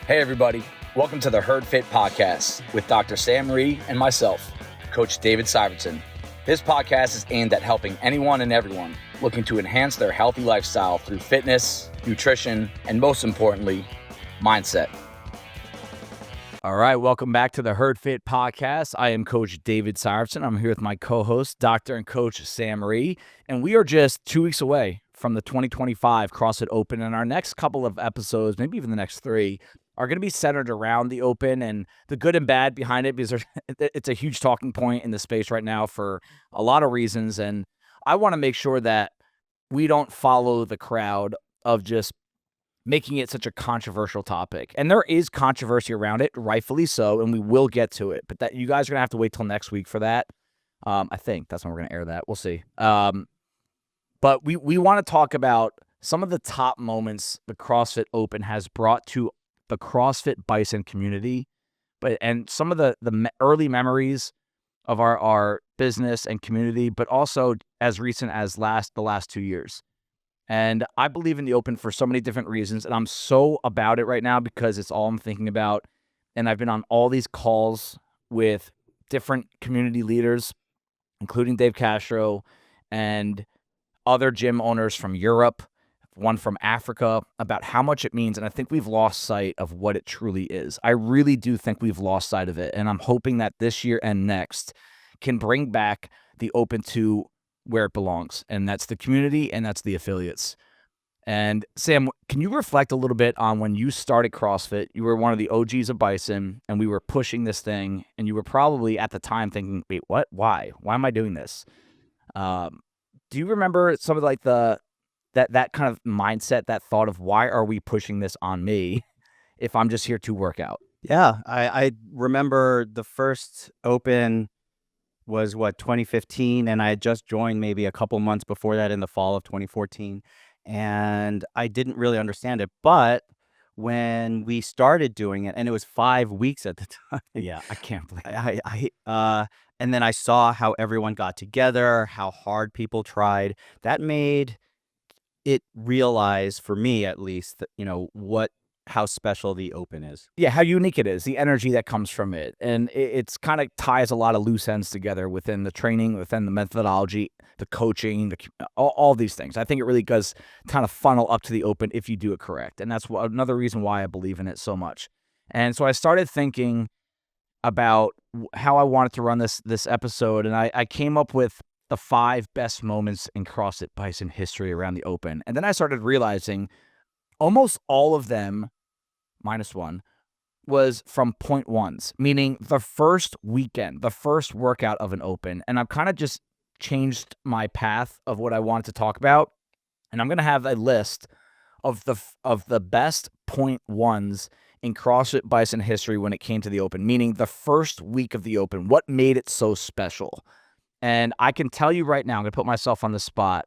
Hey everybody, welcome to the Herd Fit Podcast with Dr. Sam Rhee and myself, Coach David Syvertsen. This podcast is aimed at helping anyone and everyone looking to enhance their healthy lifestyle through fitness, nutrition, and most importantly, mindset. All right, welcome back to the Herd Fit Podcast. I am Coach David Syvertsen. I'm here with my co-host, Dr. and Coach Sam Rhee, and we are just 2 weeks away from the 2025 CrossFit Open, and our next couple of episodes, maybe even the next 3, are going to be centered around the Open and the good and bad behind it, because it's a huge talking point in the space right now for a lot of reasons. And I want to make sure that we don't follow the crowd of just making it such a controversial topic. And there is controversy around it, rightfully so, and we will get to it. But that you guys are going to have to wait till next week for that. I think that's when we're going to air that. We'll see. But we want to talk about some of the top moments the CrossFit Open has brought to the CrossFit Bison community, and some of the early memories of our business and community, but also as recent as the last 2 years. And I believe in the Open for so many different reasons, and I'm so about it right now because it's all I'm thinking about. And I've been on all these calls with different community leaders, including Dave Castro and other gym owners from Europe, one from Africa, about how much it means. And I think we've lost sight of what it truly is. I really do think we've lost sight of it. And I'm hoping that this year and next can bring back the Open to where it belongs. And that's the community and that's the affiliates. And Sam, can you reflect a little bit on when you started CrossFit? You were one of the OGs of Bison and we were pushing this thing. And you were probably at the time thinking, wait, what? Why? Why am I doing this? Do you remember some of like that kind of mindset, that thought of why are we pushing this on me if I'm just here to work out? Yeah, I remember the first Open was 2015, and I had just joined maybe a couple months before that in the fall of 2014, and I didn't really understand it. But when we started doing it, and it was 5 weeks at the time. Yeah, I can't believe it. And then I saw how everyone got together, how hard people tried. That made it realize, for me at least, that, how special the Open is. Yeah, how unique it is, the energy that comes from it. And it's kind of ties a lot of loose ends together within the training, within the methodology, the coaching, all these things. I think it really does kind of funnel up to the Open if you do it correct. And that's another reason why I believe in it so much. And so I started thinking about how I wanted to run this episode, and I came up with the 5 best moments in CrossFit Bison history around the Open. And then I started realizing almost all of them, minus one, was from point ones, meaning the first weekend, the first workout of an Open. And I've kind of just changed my path of what I wanted to talk about. And I'm going to have a list of the best point ones in CrossFit Bison history when it came to the Open, meaning the first week of the Open, what made it so special. And I can tell you right now, I'm going to put myself on the spot.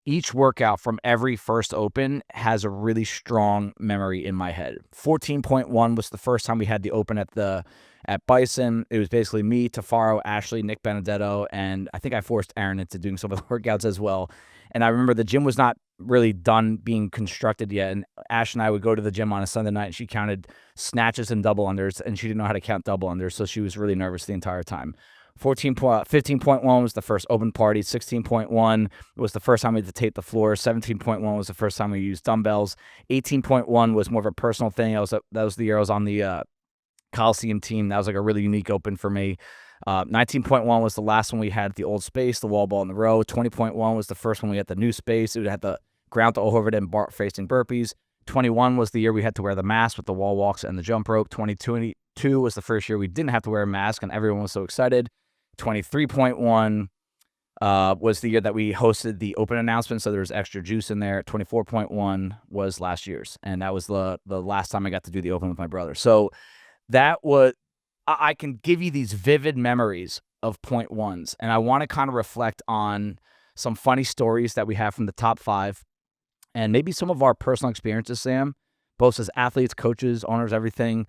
Each workout from every first Open has a really strong memory in my head. 14.1 was the first time we had the Open at Bison. It was basically me, Tafaro, Ashley, Nick Benedetto, and I think I forced Aaron into doing some of the workouts as well. And I remember the gym was not really done being constructed yet, and Ash and I would go to the gym on a Sunday night, and she counted snatches and double unders, and she didn't know how to count double unders, so she was really nervous the entire time. 15.1 was the first Open party. 16.1 was the first time we had to tape the floor. 17.1 was the first time we used dumbbells. 18.1 was more of a personal thing. That was the year I was on the Coliseum team. That was like a really unique Open for me. 19.1 was the last one we had at the old space, the wall ball in the row. 20.1 was the first one we had the new space. It had the ground to overhead and facing burpees. 21 was the year we had to wear the mask with the wall walks and the jump rope. 22 was the first year we didn't have to wear a mask, and everyone was so excited. 23.1 was the year that we hosted the Open announcement, so there was extra juice in there. 24.1 was last year's, and that was the last time I got to do the Open with my brother. So that was, I can give you these vivid memories of point ones, and I want to kind of reflect on some funny stories that we have from the top 5, and maybe some of our personal experiences, Sam, both as athletes, coaches, owners, everything,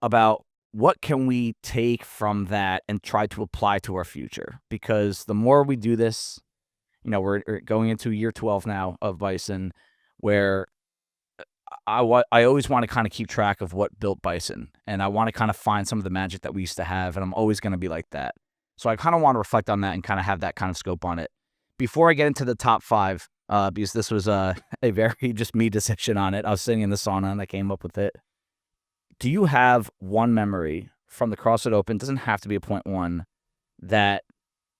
about what can we take from that and try to apply to our future? Because the more we do this, we're going into year 12 now of Bison, where I always want to kind of keep track of what built Bison, and I want to kind of find some of the magic that we used to have, and I'm always going to be like that. So I kind of want to reflect on that and kind of have that kind of scope on it. Before I get into the top 5, because this was a very just me decision on it. I was sitting in the sauna and I came up with it. Do you have one memory from the CrossFit Open? It doesn't have to be a point one that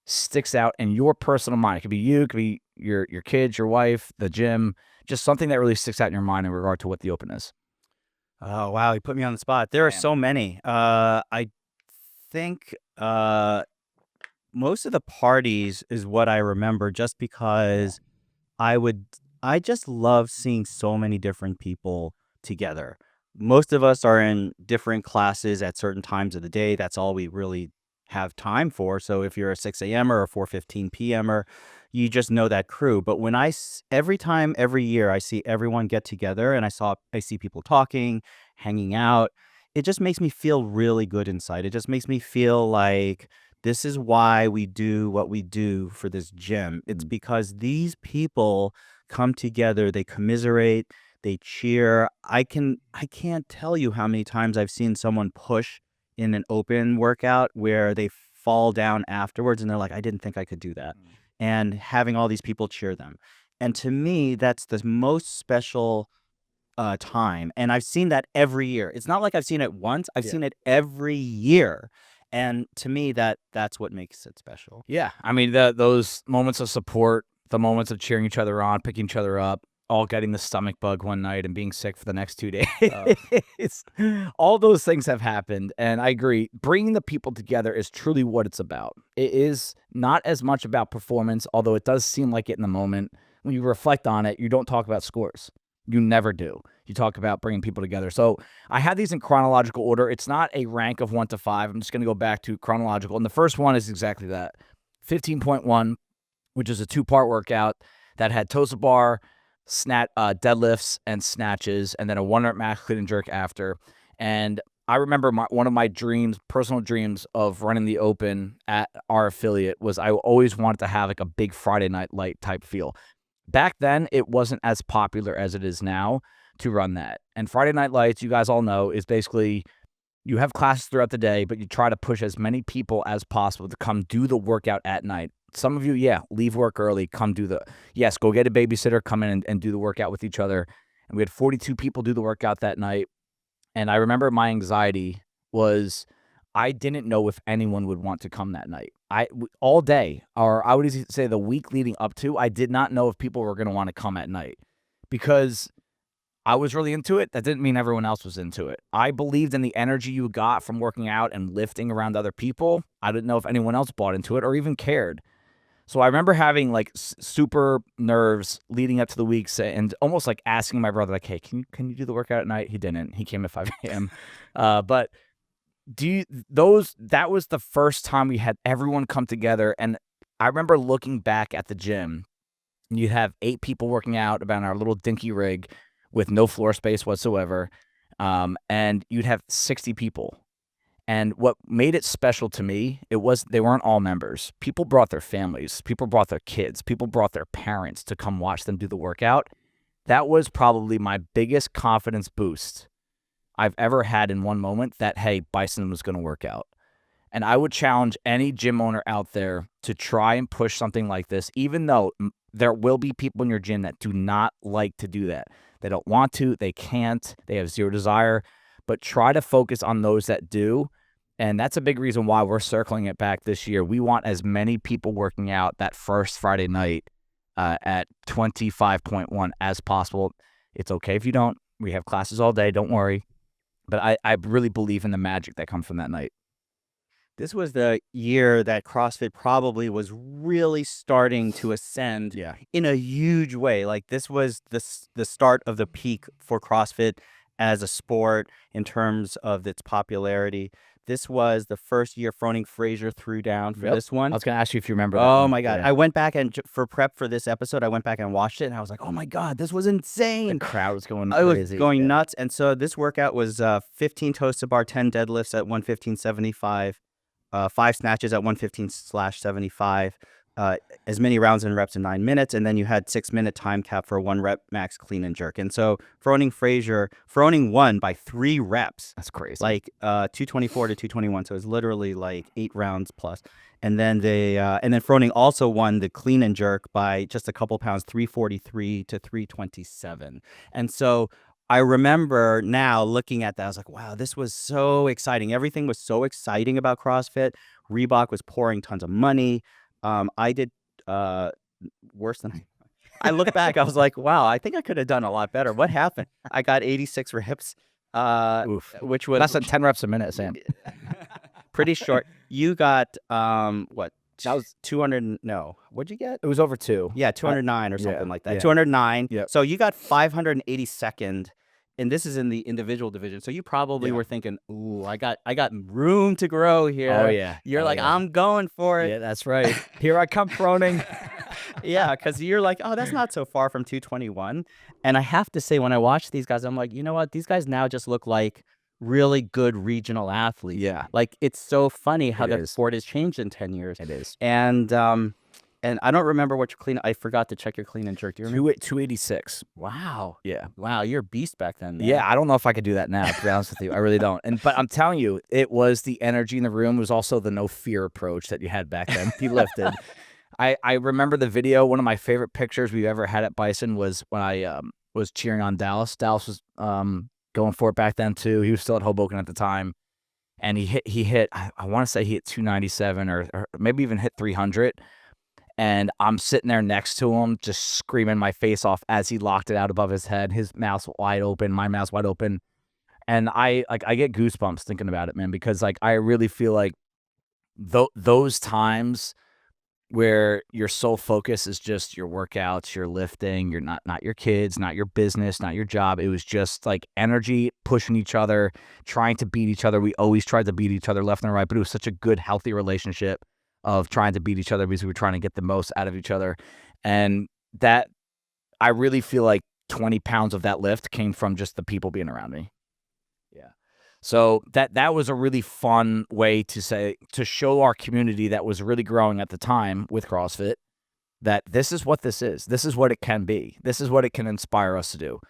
sticks out in your personal mind. It could be you, it could be your kids, your wife, the gym, just something that really sticks out in your mind in regard to what the Open is. Oh, wow. You put me on the spot. There are Damn. so many. I think most of the parties is what I remember, just because I just love seeing so many different people together. Most of us are in different classes at certain times of the day. That's all we really have time for. So if you're a 6 a.m. or a 4:15 p.m.er, you just know that crew. But when every time, every year, I see everyone get together and I see people talking, hanging out, it just makes me feel really good inside. It just makes me feel like this is why we do what we do for this gym. It's because these people come together, they commiserate, they cheer. I can't tell you how many times I've seen someone push in an open workout where they fall down afterwards and they're like, I didn't think I could do that. And having all these people cheer them. And to me, that's the most special time. And I've seen that every year. It's not like I've seen it once. I've seen it every year. And to me, that's what makes it special. Yeah. I mean, those moments of support, the moments of cheering each other on, picking each other up, all getting the stomach bug one night and being sick for the next 2 days. All those things have happened. And I agree. Bringing the people together is truly what it's about. It is not as much about performance, although it does seem like it in the moment. When you reflect on it, you don't talk about scores. You never do. You talk about bringing people together. So I had these in chronological order. It's not a rank of 1 to 5. I'm just going to go back to chronological. And the first one is exactly that. 15.1, which is a 2-part workout that had toes to bar, deadlifts, and snatches, and then a 1-rep max clean and jerk after. And I remember one of my dreams, personal dreams of running the Open at our affiliate was I always wanted to have like a big Friday night light type feel. Back then, it wasn't as popular as it is now to run that. And Friday Night Lights, you guys all know, is basically you have classes throughout the day, but you try to push as many people as possible to come do the workout at night. Some of you, leave work early, come do go get a babysitter, come in and do the workout with each other. And we had 42 people do the workout that night. And I remember my anxiety was I didn't know if anyone would want to come that night. All day, or I would say the week leading up to, I did not know if people were going to want to come at night because I was really into it. That didn't mean everyone else was into it. I believed in the energy you got from working out and lifting around other people. I didn't know if anyone else bought into it or even cared. So I remember having like super nerves leading up to the weeks and almost like asking my brother, like, hey, can you do the workout at night? He didn't. He came at 5 a.m. But that was the first time we had everyone come together. And I remember looking back at the gym, and you'd have 8 people working out about our little dinky rig with no floor space whatsoever. And you'd have 60 people. And what made it special to me, they weren't all members. People brought their families, people brought their kids, people brought their parents to come watch them do the workout. That was probably my biggest confidence boost I've ever had in one moment that, hey, Bison was going to work out. And I would challenge any gym owner out there to try and push something like this, even though there will be people in your gym that do not like to do that. They don't want to, they can't, they have zero desire, but try to focus on those that do. And that's a big reason why we're circling it back this year. We want as many people working out that first Friday night at 25.1 as possible. It's okay if you don't. We have classes all day, don't worry. But I really believe in the magic that comes from that night. This was the year that CrossFit probably was really starting to ascend in a huge way. Like this was the start of the peak for CrossFit as a sport in terms of its popularity. This was the first year Froning Fraser threw down for this one. I was going to ask you if you remember that Oh one. my God. Yeah. I went back and for prep for this episode, I went back and watched it and I was like, oh my God, this was insane. The crowd was going I was crazy. going nuts. And so this workout was 15 toes to bar, 10 deadlifts at 115.75, 5 snatches at 115/75, as many rounds and reps in 9 minutes, and then you had 6-minute time cap for a 1 rep max clean and jerk. And so Froning won by 3 reps. That's crazy. Like 224 to 221. So it's literally like 8 rounds plus. And then Froning also won the clean and jerk by just a couple pounds, 343 to 327. And so I remember now looking at that, I was like, wow, this was so exciting. Everything was so exciting about CrossFit. Reebok was pouring tons of money. I did worse than I look back. I was like, wow, I think I could have done a lot better. What happened? I got 86 reps, which was less than 10 reps a minute, Sam. pretty short. You got what? That was 200. No, what'd you get? It was over 2. Yeah, 209 or something like that. Yeah. 209. Yep. So you got 582nd. And this is in the individual division. So you probably were thinking, ooh, I got room to grow here. Oh, yeah. You're like, yeah. I'm going for it. Yeah, that's right. Here I come, Froning. Yeah, because you're like, oh, that's not so far from 221. And I have to say, when I watch these guys, I'm like, you know what? These guys now just look like really good regional athletes. Yeah. Like, it's so funny how It the is. sport has changed in 10 years. It is. And I don't remember what your clean. I forgot to check your clean and jerk. Do you remember? 286. Wow. Yeah. Wow, you're a beast back then, man. Yeah, I don't know if I could do that now, to be honest with you. I really don't. But I'm telling you, it was the energy in the room. It was also the no fear approach that you had back then. You lifted. I remember the video. One of my favorite pictures we've ever had at Bison was when I was cheering on Dallas. Dallas was going for it back then too. He was still at Hoboken at the time. And he hit I want to say he hit 297 or maybe even hit 300. And I'm sitting there next to him, just screaming my face off as he locked it out above his head. His mouth's wide open, my mouth's wide open. And I get goosebumps thinking about it, man, because like I really feel like those times where your sole focus is just your workouts, your lifting, you're not your kids, not your business, not your job. It was just like energy, pushing each other, trying to beat each other. We always tried to beat each other left and right, but it was such a good, healthy relationship of trying to beat each other because we were trying to get the most out of each other. And that, I really feel like 20 pounds of that lift came from just the people being around me. Yeah. So that was a really fun way to show our community that was really growing at the time with CrossFit that this is what this is. This is what it can be. This is what it can inspire us to do.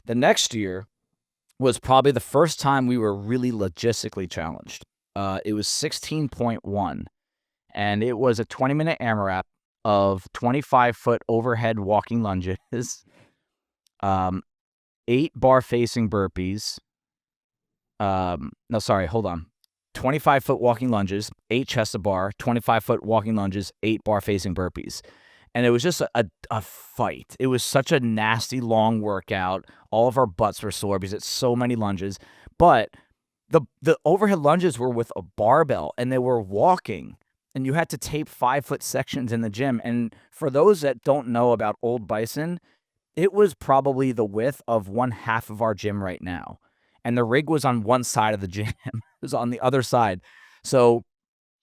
The next year was probably the first time we were really logistically challenged. It was 16.1. And it was a 20-minute AMRAP of 25-foot overhead walking lunges, 8 bar-facing burpees. No, sorry, hold on. 25-foot walking lunges, 8 chest to bar, 25-foot walking lunges, 8 bar-facing burpees. And it was just a fight. It was such a nasty, long workout. All of our butts were sore because it's so many lunges. But the overhead lunges were with a barbell, and they were walking. And you had to tape 5-foot sections in the gym. And for those that don't know about Old Bison, it was probably the width of 1/2 of our gym right now. And the rig was on one side of the gym. It was on the other side. So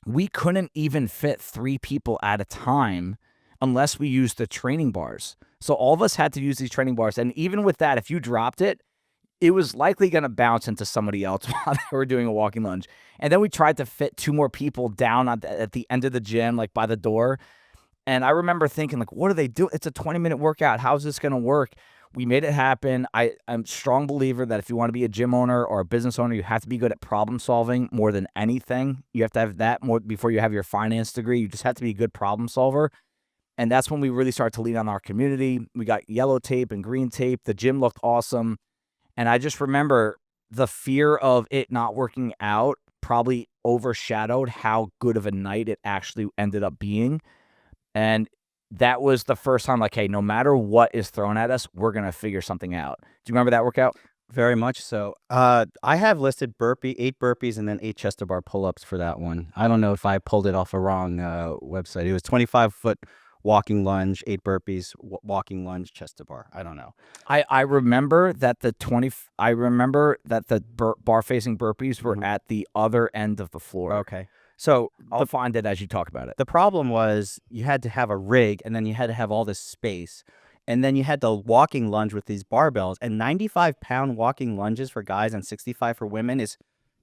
we couldn't even fit 3 people at a time unless we used the training bars. So all of us had to use these training bars. And even with that, if you dropped it, it was likely going to bounce into somebody else while they were doing a walking lunge. And then we tried to fit 2 more people down at the end of the gym, like by the door. And I remember thinking, like, what do they do? It's a 20-minute workout. How's this going to work? We made it happen. I'm a strong believer that if you want to be a gym owner or a business owner, you have to be good at problem solving more than anything. You have to have that more before you have your finance degree. You just have to be a good problem solver. And that's when we really started to lean on our community. We got yellow tape and green tape. The gym looked awesome. And I just remember the fear of it not working out probably overshadowed how good of a night it actually ended up being. And that was the first time, like, hey, no matter what is thrown at us, we're going to figure something out. Do you remember that workout? Very much so. I have listed 8 burpees and then 8 chest to bar pull-ups for that one. I don't know if I pulled it off a wrong website. It was 25-foot walking lunge, 8 burpees, walking lunge, chest to bar. I don't know. I remember that the bar facing burpees were at the other end of the floor. Okay. So I'll find it as you talk about it. The problem was you had to have a rig, and then you had to have all this space, and then you had the walking lunge with these barbells. And 95-pound walking lunges for guys and 65 for women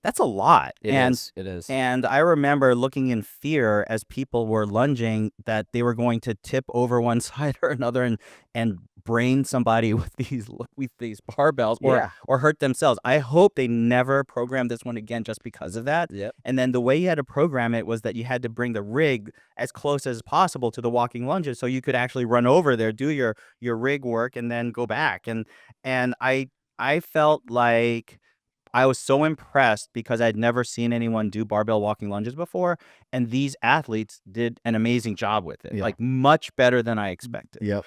That's a lot. It is. And I remember looking in fear as people were lunging that they were going to tip over one side or another and brain somebody with these barbells Yeah. or hurt themselves. I hope they never program this one again just because of that. Yep. And then the way you had to program it was that you had to bring the rig as close as possible to the walking lunges so you could actually run over there, do your rig work, and then go back. And I felt like I was so impressed because I'd never seen anyone do barbell walking lunges before, and these athletes did an amazing job with it, Yeah. like much better than I expected. Yep.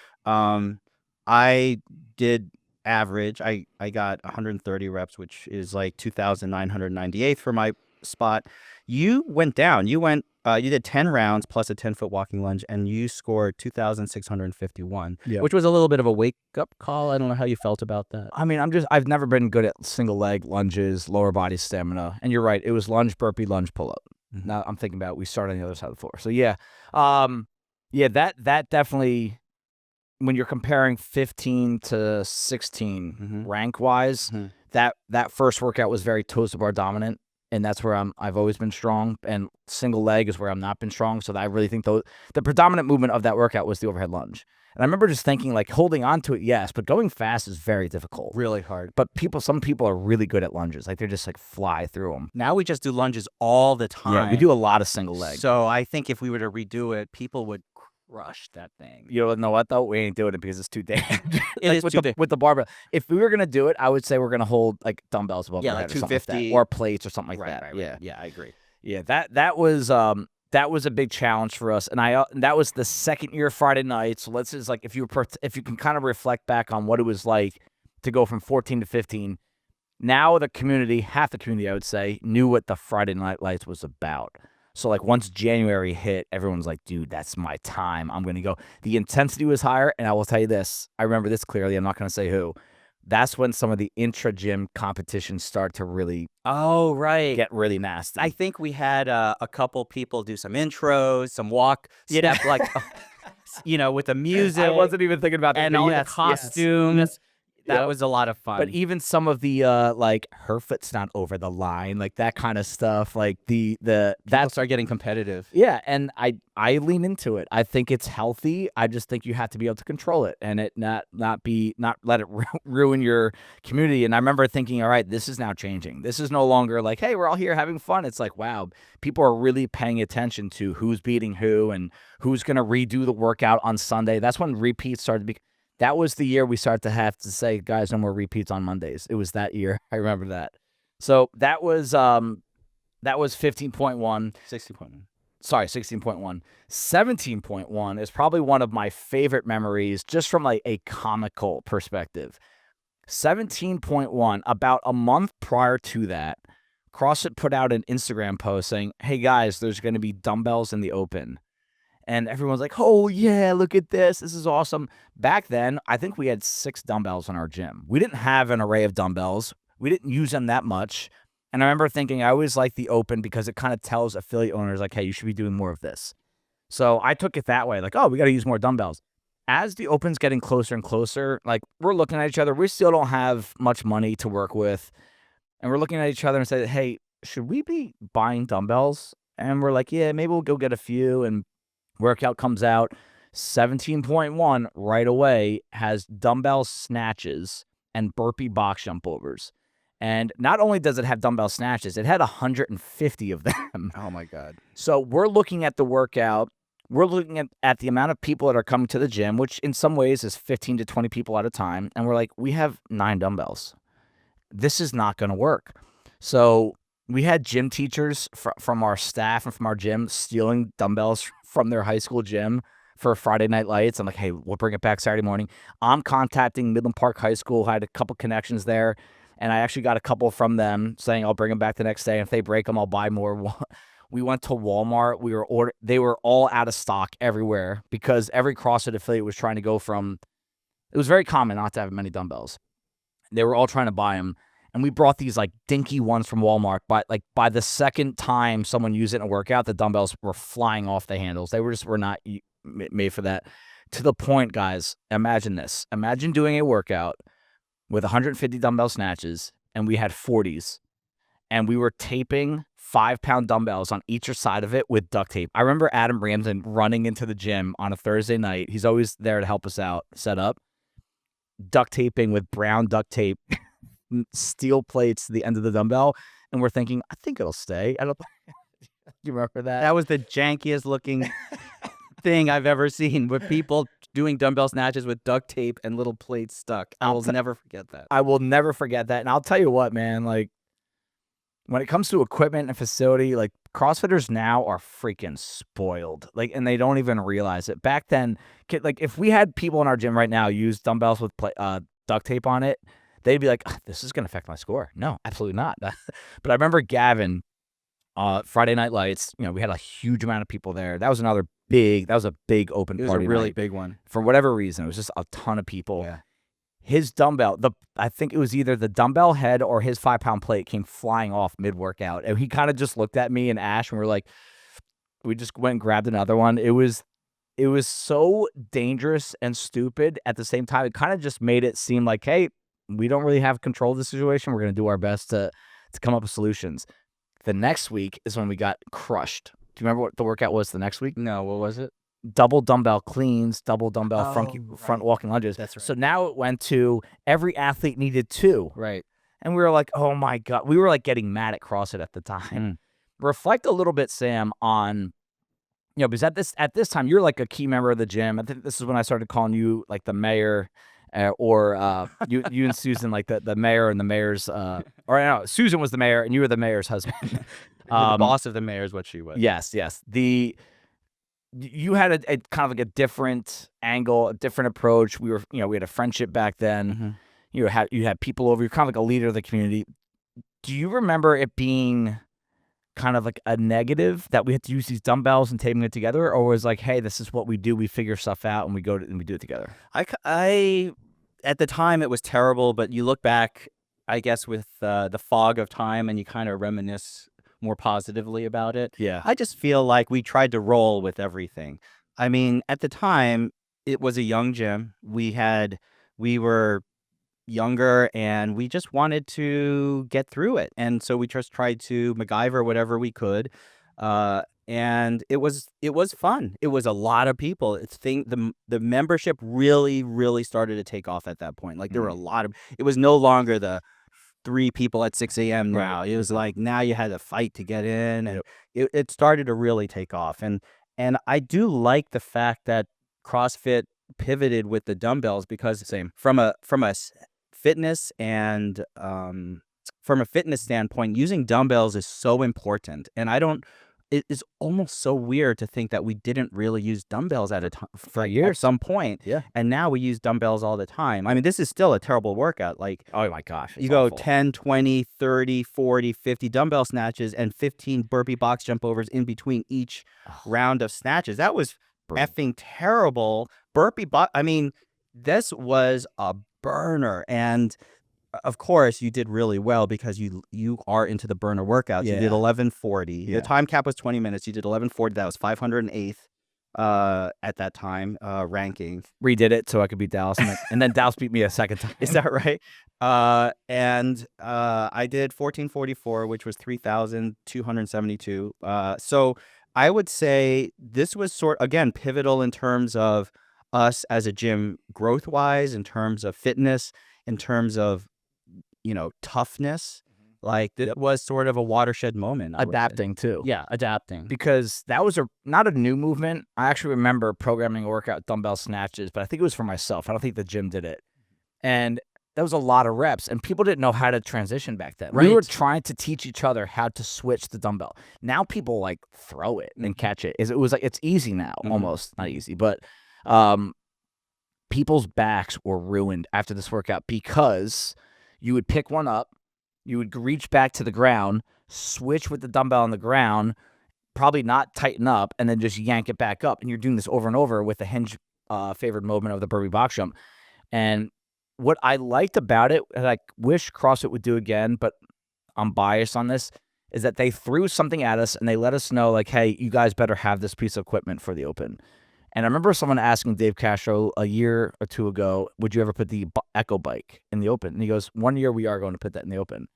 I did average. I got 130 reps, which is like 2,998 for my spot. You went down. You did 10 rounds plus a 10-foot walking lunge, and you scored 2,651, Yep. which was a little bit of a wake-up call. I don't know how you felt about that. I mean, I've never been good at single leg lunges, lower body stamina. And you're right, it was lunge, burpee, lunge, pull up. Mm-hmm. Now I'm thinking about we start on the other side of the floor. So yeah. That definitely, when you're comparing 15 to 16 rank wise, that first workout was very toes to bar dominant. And that's where I've always been strong, and single leg is where I've not been strong. So I really think the predominant movement of that workout was the overhead lunge. And I remember just thinking, like, holding on to it, yes, but going fast is very difficult. Really hard. But some people are really good at lunges. Like, they're just like fly through them. Now we just do lunges all the time. Yeah, we do a lot of single leg. So I think if we were to redo it, people would crush that thing. You know what, though? We ain't doing it because it's too dangerous. It is with the barbell. If we were going to do it, I would say we're going to hold, like, dumbbells above our like head or something like 250. that, or plates or something like that. Right. Yeah, I agree. Yeah, that was a big challenge for us, and that was the second year Friday night. So let's just, like, if you can kind of reflect back on what it was like to go from 14 to 15. Now half the community, I would say, knew what the Friday Night Lights was about. So, like, once January hit, everyone's like, dude, that's my time. I'm going to go. The intensity was higher, and I will tell you this. I remember this clearly. I'm not going to say who. That's when some of the intra-gym competitions start to really get really nasty. I think we had a couple people do some intros, some walk step, like, with the music. I wasn't even thinking about that. And all the costumes. Yes. That was a lot of fun. But even some of the like, her foot's not over the line, like that kind of stuff, like that start getting competitive. Yeah, and I lean into it. I think it's healthy. I just think you have to be able to control it and it not let it ruin your community. And I remember thinking, all right, this is now changing. This is no longer like, hey, we're all here having fun. It's like, wow, people are really paying attention to who's beating who and who's going to redo the workout on Sunday. That's when repeats started to be. That was the year we started to have to say, guys, no more repeats on Mondays. It was that year. I remember that. So that was 15.1. 16.1. Sorry, 16.1. 17.1 is probably one of my favorite memories just from like a comical perspective. 17.1, about a month prior to that, CrossFit put out an Instagram post saying, hey guys, there's going to be dumbbells in the open. And everyone's like, oh, yeah, look at this. This is awesome. Back then, I think we had 6 dumbbells in our gym. We didn't have an array of dumbbells. We didn't use them that much. And I remember thinking I always like the open because it kind of tells affiliate owners, like, hey, you should be doing more of this. So I took it that way, like, oh, we got to use more dumbbells. As the open's getting closer and closer, like, we're looking at each other. We still don't have much money to work with. And we're looking at each other and say, hey, should we be buying dumbbells? And we're like, yeah, maybe we'll go get a few. And workout comes out, 17.1 right away has dumbbell snatches and burpee box jump overs. And not only does it have dumbbell snatches, it had 150 of them. Oh, my God. So we're looking at the workout. We're looking at the amount of people that are coming to the gym, which in some ways is 15 to 20 people at a time. And we're like, we have 9 dumbbells. This is not going to work. So we had gym teachers from our staff and from our gym stealing dumbbells from their high school gym for Friday Night Lights. I'm like, hey, we'll bring it back Saturday morning. I'm contacting Midland Park High School. I had a couple connections there, and I actually got a couple from them saying I'll bring them back the next day. And if they break them, I'll buy more. We went to Walmart. They were all out of stock everywhere because every CrossFit affiliate was trying to go from. It was very common not to have many dumbbells. They were all trying to buy them. And we brought these like dinky ones from Walmart, but like by the second time someone used it in a workout, the dumbbells were flying off the handles. They were not made for that. To the point, guys, imagine this. Imagine doing a workout with 150 dumbbell snatches, and we had 40s. and we were taping 5-pound dumbbells on each side of it with duct tape. I remember Adam Ramsden running into the gym on a Thursday night. He's always there to help us out, set up, duct taping with brown duct tape, steel plates to the end of the dumbbell. And we're thinking, I think it'll stay. I don't. You remember that? That was the jankiest looking thing I've ever seen, with people doing dumbbell snatches with duct tape and little plates stuck. I will never forget that. I will never forget that. And I'll tell you what, man, like, when it comes to equipment and facility, like, CrossFitters now are freaking spoiled. Like, and they don't even realize it. Back then, like, if we had people in our gym right now use dumbbells with duct tape on it, they'd be like, this is going to affect my score. No, absolutely not. But I remember Gavin, Friday Night Lights, we had a huge amount of people there. That was a big open party. It was a really night. big one. For whatever reason, it was just a ton of people. Yeah. His dumbbell, I think it was either the dumbbell head or his 5-pound plate came flying off mid-workout. And he kind of just looked at me and Ash, and we just went and grabbed another one. It was so dangerous and stupid at the same time. It kind of just made it seem like, hey, we don't really have control of the situation. We're going to do our best to come up with solutions. The next week is when we got crushed. Do you remember what the workout was the next week? No, what was it? Double dumbbell cleans, double dumbbell front walking lunges. That's right. So now it went to every athlete needed 2. Right. And we were like, oh my God. We were like getting mad at CrossFit at the time. Reflect a little bit, Sam, on, because at this time, you're like a key member of the gym. I think this is when I started calling you like the mayor, or you and Susan, like the mayor and the mayor's, or no, Susan was the mayor and you were the mayor's husband. The boss of the mayor is what she was. Yes. You had a kind of like a different angle, a different approach. We had a friendship back then. Mm-hmm. You had people over. You're kind of like a leader of the community. Do you remember it being kind of like a negative that we had to use these dumbbells and taping it together, or was like, hey, this is what we do. We figure stuff out and we do it together? I at the time it was terrible, but you look back, I guess, with the fog of time, and you kind of reminisce more positively about it. Yeah. I just feel like we tried to roll with everything. I mean, at the time, it was a young gym. We were younger, and we just wanted to get through it. And so we just tried to MacGyver whatever we could. And it was fun. It was a lot of people. The membership really, really started to take off at that point. Like, there were a lot of, it was no longer the 3 people at 6 a.m. now. It was like, now you had to fight to get in, and it started to really take off. And I do like the fact that CrossFit pivoted with the dumbbells, because from a fitness and from a fitness standpoint, using dumbbells is so important. And it is almost so weird to think that we didn't really use dumbbells at some point. Yeah. And now we use dumbbells all the time. I mean, this is still a terrible workout. Like, Oh my gosh. you go 10, 20, 30, 40, 50 dumbbell snatches and 15 burpee box jump overs in between each round of snatches. That was effing terrible. I mean, this was a burner. And of course, you did really well because you are into the burner workouts. Yeah. You did 1140. Yeah. The time cap was 20 minutes. You did 1140. That was 508th at that time ranking. Redid it so I could beat Dallas, and then Dallas beat me a second time. Is that right? And I did 1444, which was 3,272. So I would say this was again, pivotal in terms of us as a gym growth-wise, in terms of fitness, in terms of toughness. Like, it was sort of a watershed moment. Adapting too. Yeah, adapting. Because that was not a new movement. I actually remember programming a workout dumbbell snatches, but I think it was for myself. I don't think the gym did it. And that was a lot of reps, and people didn't know how to transition back then. Right. We were trying to teach each other how to switch the dumbbell. Now people like throw it and catch it. It was like, it's easy now, almost. Not easy, but people's backs were ruined after this workout because you would pick one up, you would reach back to the ground, switch with the dumbbell on the ground, probably not tighten up, and then just yank it back up. And you're doing this over and over with the hinge favored movement of the burpee box jump. And what I liked about it, and I wish CrossFit would do again, but I'm biased on this, is that they threw something at us and they let us know, like, hey, you guys better have this piece of equipment for the Open. And I remember someone asking Dave Castro a year or two ago, would you ever put the Echo bike in the Open? And he goes, one year we are going to put that in the Open.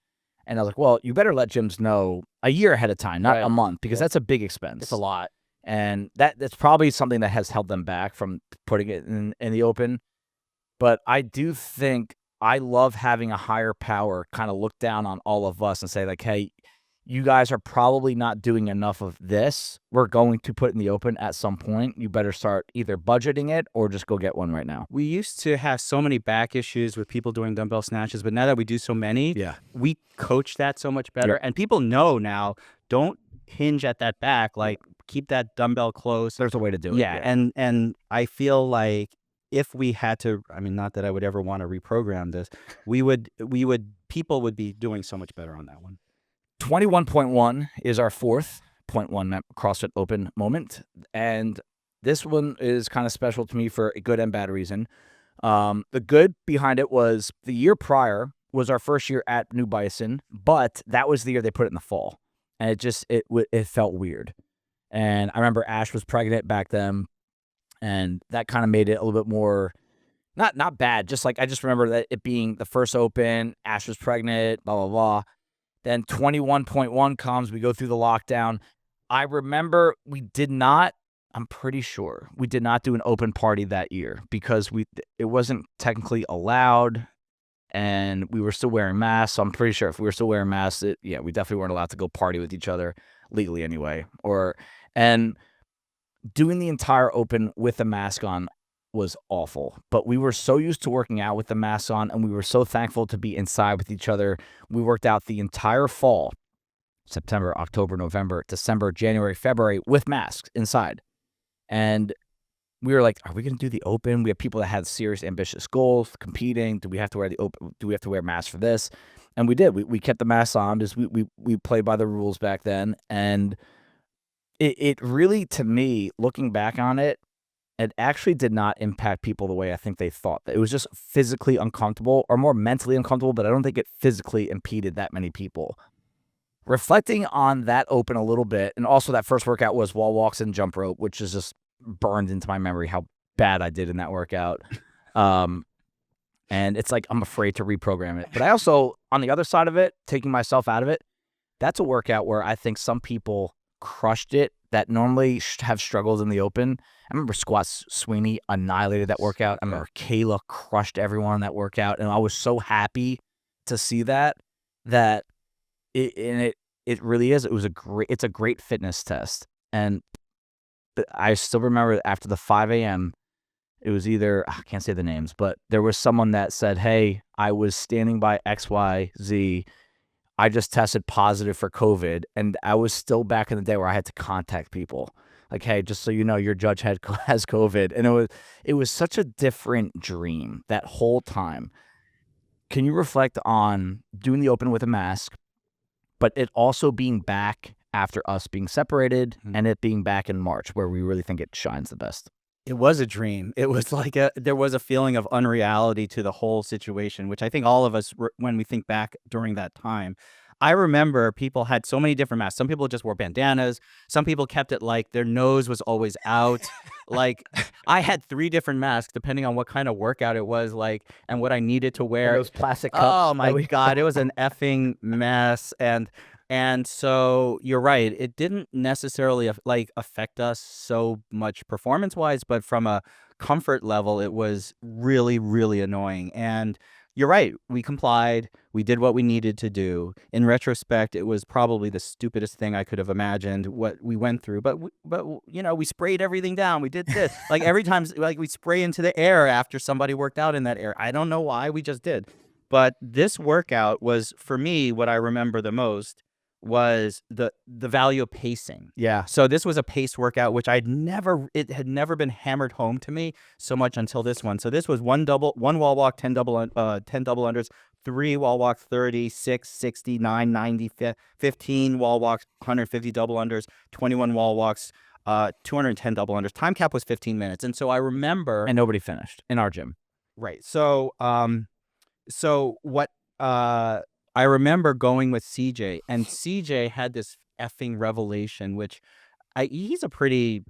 And I was like, well, you better let gyms know a year ahead of time, not a Right. month, because Yeah. that's a big expense. It's a lot. And that's probably something that has held them back from putting it in the open. But I do think I love having a higher power kind of look down on all of us and say, like, hey, you guys are probably not doing enough of this. We're going to put it in the open at some point. You better start either budgeting it or just go get one right now. We used to have so many back issues with people doing dumbbell snatches, but now that we do so many, Yeah. we coach that so much better. Yep. And people know now, don't hinge at that back. Like, keep that dumbbell close. There's a way to do it. Yeah. And I feel like if we had to, I mean, not that I would ever want to reprogram this, people would be doing so much better on that one. 21.1 is our fourth CrossFit Open moment. And this one is kind of special to me for a good and bad reason. The good behind it was the year prior was our first year at New Bison, but that was the year they put it in the fall. And it felt weird. And I remember Ash was pregnant back then, and that kind of made it a little bit more not bad. Just like I just remember that it being the first Open, Ash was pregnant, blah blah blah. Then 21.1 comes, we go through the lockdown. I remember I'm pretty sure we did not do an open party that year because it wasn't technically allowed and we were still wearing masks. So I'm pretty sure if we were still wearing masks, we definitely weren't allowed to go party with each other legally anyway. And doing the entire open with a mask on was awful, but we were so used to working out with the mask on and we were so thankful to be inside with each other. We worked out the entire fall, September, October, November, December, January, February with masks inside. And we were like, are we going to do the open? We have people that had serious, ambitious goals, competing. Do we have to wear the open? Do we have to wear masks for this? And we did. We kept the masks on because we played by the rules back then. And it really, to me, looking back on it, it actually did not impact people the way I think they thought. It was just physically uncomfortable or more mentally uncomfortable, but I don't think it physically impeded that many people. Reflecting on that open a little bit, and also that first workout was wall walks and jump rope, which is just burned into my memory how bad I did in that workout. And it's like I'm afraid to reprogram it. But I also, on the other side of it, taking myself out of it, that's a workout where I think some people crushed it that normally have struggled in the open. I remember Squats Sweeney annihilated that workout. I remember Kayla crushed everyone in that workout, and I was so happy to see that it really is. It's a great fitness test. And I still remember after the 5 a.m., it was either, I can't say the names, but there was someone that said, hey, I was standing by XYZ. I just tested positive for COVID, and I was still back in the day where I had to contact people. Like, hey, just so you know, your judge has COVID. And it was such a different dream that whole time. Can you reflect on doing the open with a mask, but it also being back after us being separated and it being back in March where we really think it shines the best? It was a dream. It was like there was a feeling of unreality to the whole situation, which I think all of us, when we think back during that time, I remember people had so many different masks. Some people just wore bandanas. Some people kept it like their nose was always out. Like I had 3 different masks depending on what kind of workout it was, like, and what I needed to wear. Those plastic cups. Oh my God, it was an effing mess. And so you're right. It didn't necessarily affect us so much performance-wise, but from a comfort level, it was really, really annoying. And you're right. We complied. We did what we needed to do. In retrospect, it was probably the stupidest thing I could have imagined what we went through. But we sprayed everything down. We did this. Like every time, like we spray into the air after somebody worked out in that air. I don't know why. We just did. But this workout was, for me, what I remember the most was the value of pacing. Yeah. So this was a pace workout, which it had never been hammered home to me so much until this one. So this was one wall walk, 10 double unders, 3 wall walks, 30, 6, 60, 9, 90, 15 wall walks, 150 double unders, 21 wall walks, 210 double unders. Time cap was 15 minutes. And so I remember, And nobody finished in our gym. right. So what I remember going with CJ, and CJ had this effing revelation, which he's a pretty,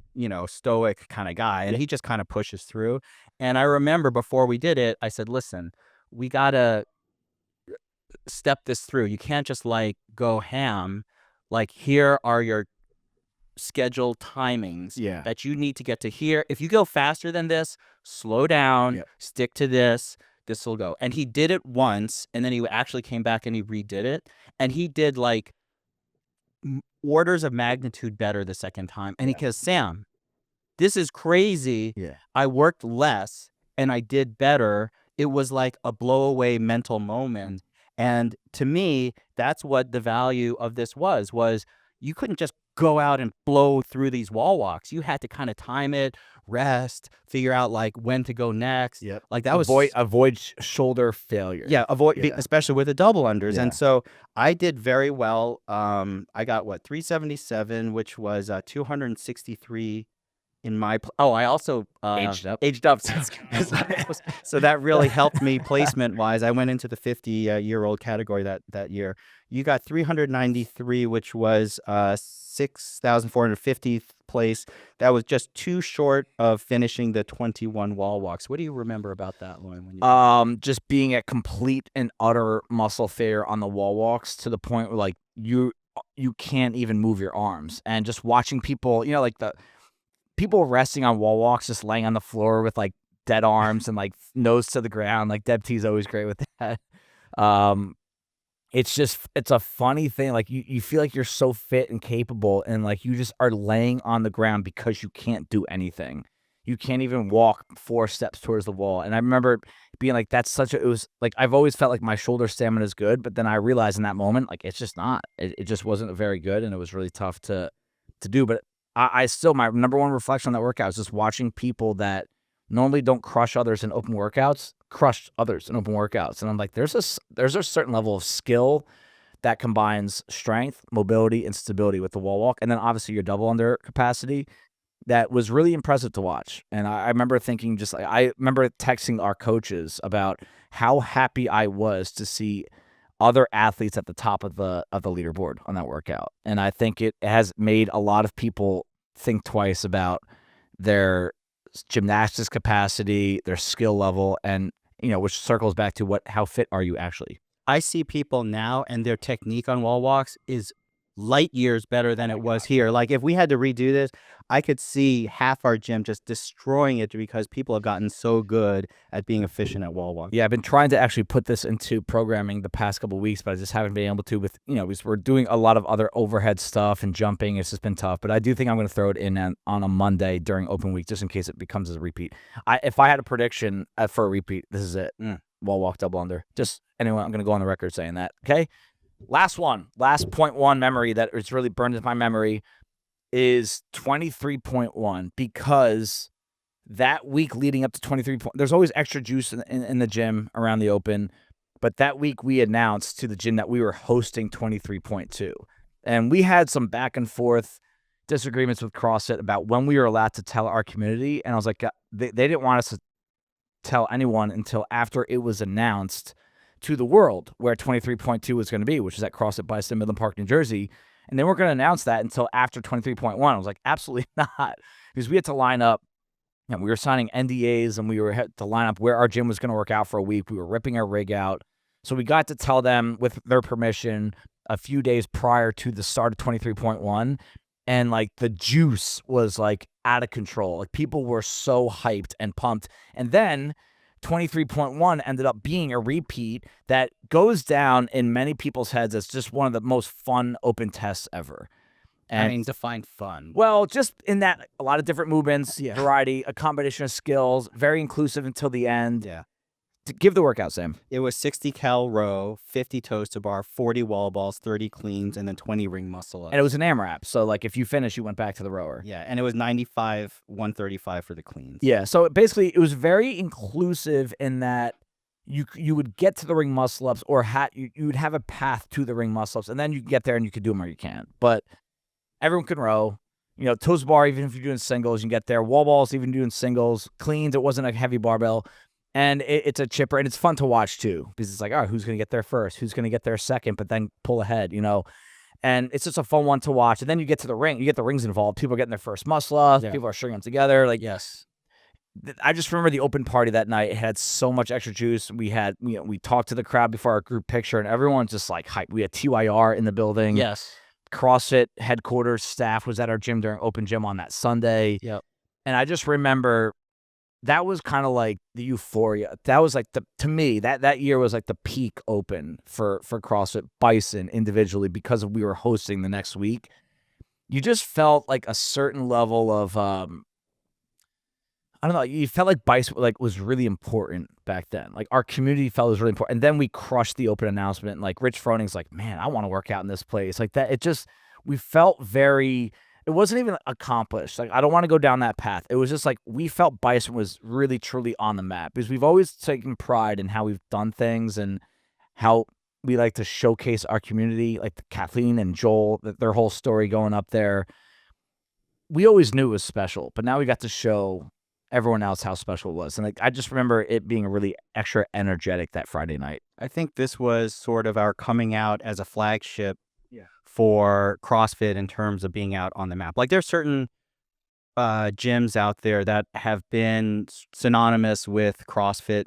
stoic kind of guy, and he just kind of pushes through. And I remember before we did it, I said, listen, we gotta step this through. You can't just like go ham. Like, here are your scheduled timings Yeah. that you need to get to here. If you go faster than this, slow down, Yep. stick to this. This will go. And he did it once, and then he actually came back and he redid it. And he did like orders of magnitude better the second time. And he goes, Sam, this is crazy. Yeah. I worked less and I did better. It was like a blow away mental moment. And to me, that's what the value of this was you couldn't just go out and blow through these wall walks. You had to kind of time it, rest, figure out like when to go next. Yep. Like that was avoid shoulder failure. yeah, especially with the double unders. Yeah. And so I did very well. I got 377, which was 263 in my I also Aged up. so that really helped me placement wise. I went into the 50-year-old category that year. You got 393, which was 6,450th place. That was just too short of finishing the 21 wall walks. What do you remember about that, Lauren? When you just being at complete and utter muscle failure on the wall walks to the point where like you can't even move your arms, and just watching people, like the people resting on wall walks, just laying on the floor with like dead arms and like nose to the ground. Like Deb T's always great with that. It's a funny thing. Like you feel like you're so fit and capable, and like you just are laying on the ground because you can't do anything. You can't even walk 4 steps towards the wall. And I remember being like, it was like, I've always felt like my shoulder stamina is good, but then I realized in that moment, like, it's just not, it just wasn't very good. And it was really tough to do. But I still, my number one reflection on that workout is just watching people that normally don't crush others in open workouts, crush others in open workouts. And I'm like, there's a certain level of skill that combines strength, mobility, and stability with the wall walk. And then obviously your double under capacity. That was really impressive to watch. And I remember thinking, just like, I remember texting our coaches about how happy I was to see other athletes at the top of the leaderboard on that workout. And I think it has made a lot of people think twice about their gymnastics capacity, their skill level, and which circles back to how fit are you actually? I see people now, and their technique on wall walks is light years better than it was here. Like, if we had to redo this, I could see half our gym just destroying it because people have gotten so good at being efficient at wall walk. Yeah, I've been trying to actually put this into programming the past couple of weeks, but I just haven't been able to with, because we're doing a lot of other overhead stuff and jumping. It's just been tough, but I do think I'm going to throw it in on a Monday during open week, just in case it becomes a repeat. If I had a prediction for a repeat, this is it. Wall walk double under. Just anyway, I'm going to go on the record saying that. Okay. Last 0.1 memory that it's really burned into my memory is 23.1, because that week leading up to 23. There's always extra juice in the gym around the open, but that week we announced to the gym that we were hosting 23.2, and we had some back and forth disagreements with CrossFit about when we were allowed to tell our community, and I was like, they didn't want us to tell anyone until after it was announced to the world where 23.2 was going to be, which is at CrossFit Bison, Midland Park, New Jersey. And they weren't going to announce that until after 23.1. I was like, absolutely not. Because we had to line up, and we were signing NDAs, and we had to line up where our gym was going to work out for a week. We were ripping our rig out. So we got to tell them, with their permission, a few days prior to the start of 23.1. And like the juice was like out of control. Like people were so hyped and pumped. And then 23.1 ended up being a repeat that goes down in many people's heads as just one of the most fun open tests ever. And I mean, define fun. Well, just in that, a lot of different movements, variety, a combination of skills, very inclusive until the end. Yeah. Give the workout, Sam. It was 60 cal row, 50 toes to bar, 40 wall balls, 30 cleans, and then 20 ring muscle ups. And it was an AMRAP. So like if you finish, you went back to the rower. Yeah. And it was 95, 135 for the cleans. Yeah. So basically it was very inclusive in that you would get to the ring muscle ups, or you would have a path to the ring muscle ups, and then you can get there and you could do them or you can't. But everyone can row. Toes to bar, even if you're doing singles, you can get there. Wall balls, even doing singles. Cleans, it wasn't a heavy barbell. And it's a chipper, and it's fun to watch too, because it's like, all right, who's going to get there first? Who's going to get there second, but then pull ahead, And it's just a fun one to watch. And then you get to the ring. You get the rings involved. People are getting their first muscle up. Yeah. People are stringing them together. Like, yes. I just remember the open party that night. It had so much extra juice. We had, we talked to the crowd before our group picture, and everyone's just like hyped. We had TYR in the building. Yes. CrossFit headquarters staff was at our gym during open gym on that Sunday. Yep. And I just remember that was kind of like the euphoria. That was like to me, that year was like the peak open for CrossFit Bison individually, because we were hosting the next week. You just felt like a certain level of, I don't know, you felt like Bison like was really important back then. Like our community felt it was really important. And then we crushed the open announcement. And like Rich Froning's like, man, I want to work out in this place. Like that, we felt very, it wasn't even accomplished. Like I don't want to go down that path. It was just like we felt Bison was really truly on the map, because we've always taken pride in how we've done things and how we like to showcase our community, like Kathleen and Joel, their whole story going up there. We always knew it was special, but now we got to show everyone else how special it was. And like I just remember it being really extra energetic that Friday night. I think this was sort of our coming out as a flagship Yeah. for CrossFit in terms of being out on the map. Like there's certain gyms out there that have been synonymous with CrossFit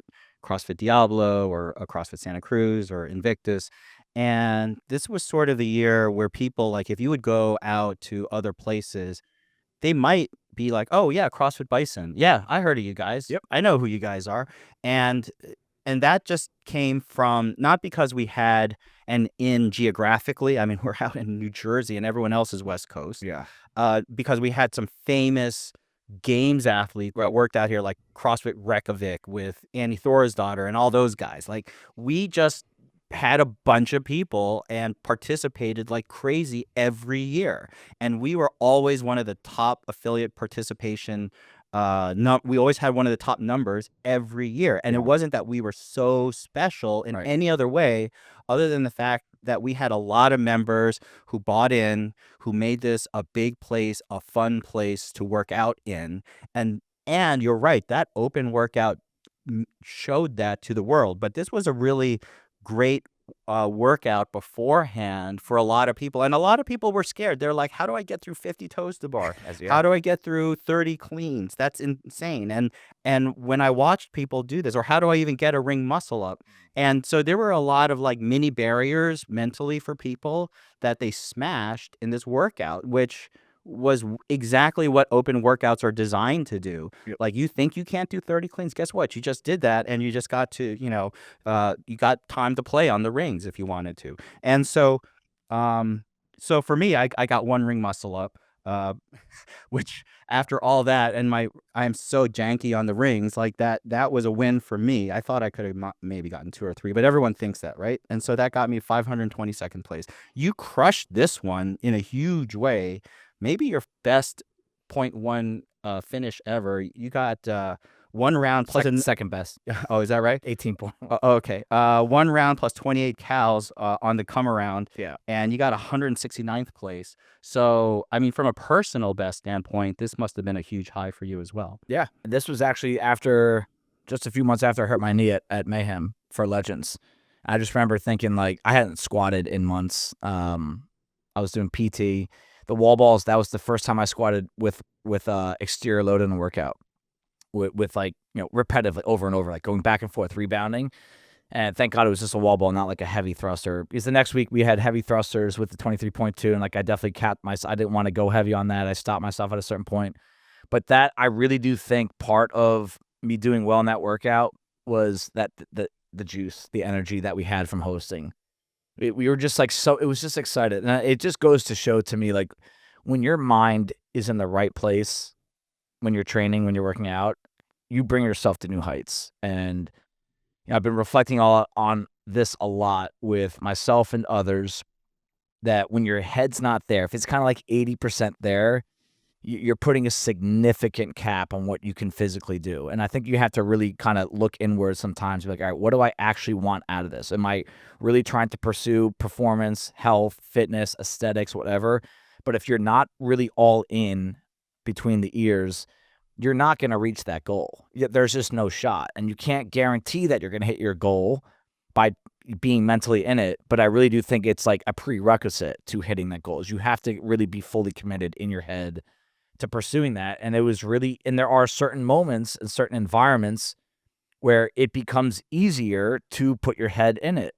Diablo or CrossFit Santa Cruz or Invictus. And this was sort of the year where people, like if you would go out to other places, they might be like, oh yeah, CrossFit Bison. Yeah, I heard of you guys. Yep. I know who you guys are. And that just came from not because we had an in geographically. I mean, we're out in New Jersey and everyone else is West Coast. Yeah. Because we had some famous games athletes that worked out here, like CrossFit Reykjavik with Annie Thorisdottir and all those guys. Like we just had a bunch of people and participated like crazy every year. And we were always one of the top affiliate participation. We always had one of the top numbers every year. And it wasn't that we were so special in any other way, other than the fact that we had a lot of members who bought in, who made this a big place, a fun place to work out in. And you're right, that open workout showed that to the world. But this was a really great workout beforehand for a lot of people. And a lot of people were scared. They're like, how do I get through 50 toes to bar? How do I get through 30 cleans? That's insane. And when I watched people do this, or how do I even get a ring muscle up? And so there were a lot of like mini barriers mentally for people that they smashed in this workout, which was exactly what open workouts are designed to do. Yep. Like you think you can't do 30 cleans, guess what? You just did that, and you just got to, you got time to play on the rings if you wanted to. And so, so for me, I got one ring muscle up, which after all that, and I am so janky on the rings, like that was a win for me. I thought I could have maybe gotten 2 or 3, but everyone thinks that, right? And so that got me 522nd place. You crushed this one in a huge way. Maybe your best 0.1 finish ever. You got 1 round plus second best. Oh, is that right? 18 point. Okay. 1 round plus 28 cows on the come around. Yeah. And you got 169th place. So, I mean, from a personal best standpoint, this must have been a huge high for you as well. Yeah. This was actually after, just a few months after I hurt my knee at Mayhem for Legends. I just remember thinking, like, I hadn't squatted in months. I was doing PT. The wall balls, that was the first time I squatted with exterior load in a workout. With like, repetitively over and over, like going back and forth, rebounding. And thank God it was just a wall ball, not like a heavy thruster. Because the next week we had heavy thrusters with the 23.2, and like I definitely capped myself. I didn't want to go heavy on that. I stopped myself at a certain point. But that, I really do think part of me doing well in that workout was that the juice, the energy that we had from hosting. We were just like, so it was just excited. And it just goes to show to me, like, when your mind is in the right place, when you're training, when you're working out, you bring yourself to new heights. And I've been reflecting on this a lot with myself and others, that when your head's not there, if it's kind of like 80% there, you're putting a significant cap on what you can physically do. And I think you have to really kind of look inward sometimes, be like, all right, what do I actually want out of this? Am I really trying to pursue performance, health, fitness, aesthetics, whatever? But if you're not really all in between the ears, you're not going to reach that goal. There's just no shot. And you can't guarantee that you're going to hit your goal by being mentally in it. But I really do think it's like a prerequisite to hitting that goal, is you have to really be fully committed in your head to pursuing that. And it was really, and there are certain moments and certain environments where it becomes easier to put your head in it.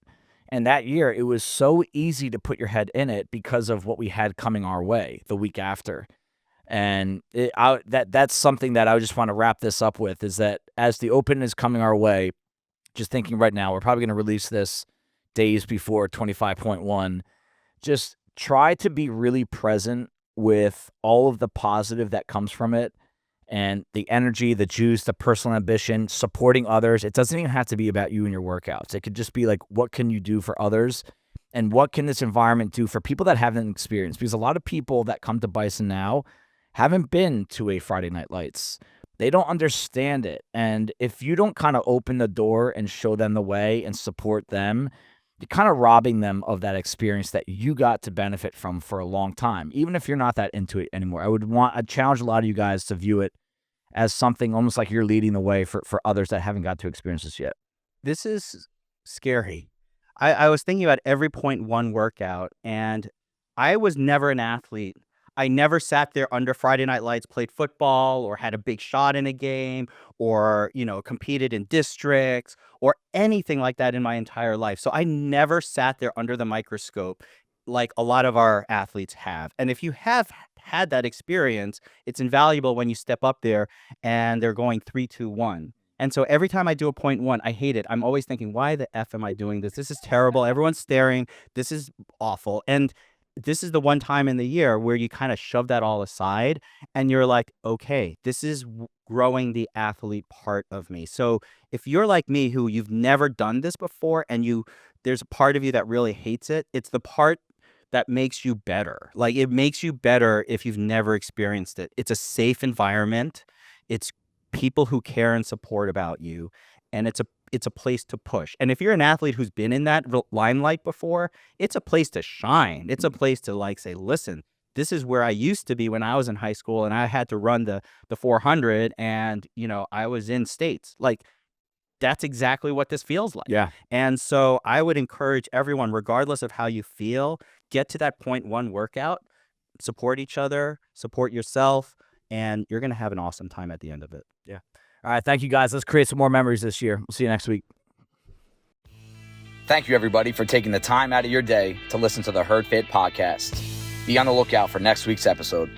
And that year, it was so easy to put your head in it because of what we had coming our way the week after. And that's something that I just want to wrap this up with, is that as the Open is coming our way, just thinking right now, we're probably going to release this days before 25.1. Just try to be really present with all of the positive that comes from it, and the energy, the juice, the personal ambition, supporting others. It doesn't even have to be about you and your workouts. It could just be like, what can you do for others? And what can this environment do for people that haven't experienced? Because a lot of people that come to Bison now haven't been to a Friday Night Lights. They don't understand it. And if you don't kind of open the door and show them the way and support them, you're kind of robbing them of that experience that you got to benefit from for a long time, even if you're not that into it anymore. I'd challenge a lot of you guys to view it as something almost like you're leading the way for others that haven't got to experience this yet. This is scary. I was thinking about every point one workout, and I was never an athlete. I never sat there under Friday Night Lights, played football, or had a big shot in a game, or, competed in districts, or anything like that in my entire life. So I never sat there under the microscope like a lot of our athletes have. And if you have had that experience, it's invaluable when you step up there and they're going 3, 2, 1. And so every time I do a point one, I hate it. I'm always thinking, why the F am I doing this? This is terrible. Everyone's staring. This is awful. And this is the one time in the year where you kind of shove that all aside and you're like, okay, this is growing the athlete part of me. So if you're like me, who you've never done this before, and there's a part of you that really hates it, it's the part that makes you better. Like, it makes you better if you've never experienced it. It's a safe environment. It's people who care and support about you, and it's a place to push. And if you're an athlete who's been in that limelight before, it's a place to shine. It's a place to say, listen, this is where I used to be when I was in high school and I had to run the 400, and I was in states. Like, that's exactly what this feels like. Yeah. And so I would encourage everyone, regardless of how you feel, get to that point one workout, support each other, support yourself, and you're going to have an awesome time at the end of it. Yeah. All right. Thank you, guys. Let's create some more memories this year. We'll see you next week. Thank you, everybody, for taking the time out of your day to listen to the Herd Fit podcast. Be on the lookout for next week's episode.